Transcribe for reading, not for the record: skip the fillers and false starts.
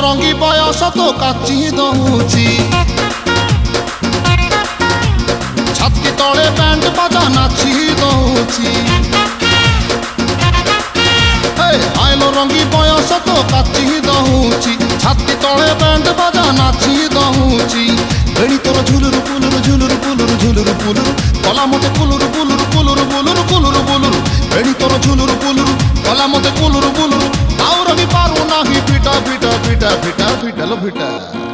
ରଙ୍ଗି ବୟସ ତ କାଚି ଦଉଛି ଛାତି ତଳେ ବ୍ୟାଣ୍ଡ ବାଜା ନାଚି ଦଉଛି ଆଇଲୋ ରଙ୍ଗି ବୟସ ତ କାଚି ଦଉଛି ଛାତି ତଳେ ବ୍ୟାଣ୍ଡ ବାଜା ନାଚି ଦଉଛି ବେଣୀ ତୋର ଝୁଲୁରୁ ପୁଲୁରୁ ଝୁଲୁରୁ ପୁଲୁରୁ ଝୁଲୁରୁ ପୁଲୁରୁ କଲା ମତେ କୁଲୁରୁ କୁଲୁରୁ କୁଲୁରୁ ବୁଲୁରୁ କୁଲୁରୁ ବୁଲୁରୁ ବେଣୀ ତୋର ଝୁଲୁରୁ ପୁଲୁରୁ କଲା ମତେ କୁଲୁରୁ ବୁଲୁରୁ ଆଉ ରହି ପାରୁ ନାହିଁ ଫିଟା ଫିଟା ଫିଟା ଫିଟା ଫିଟା লো ଫিটা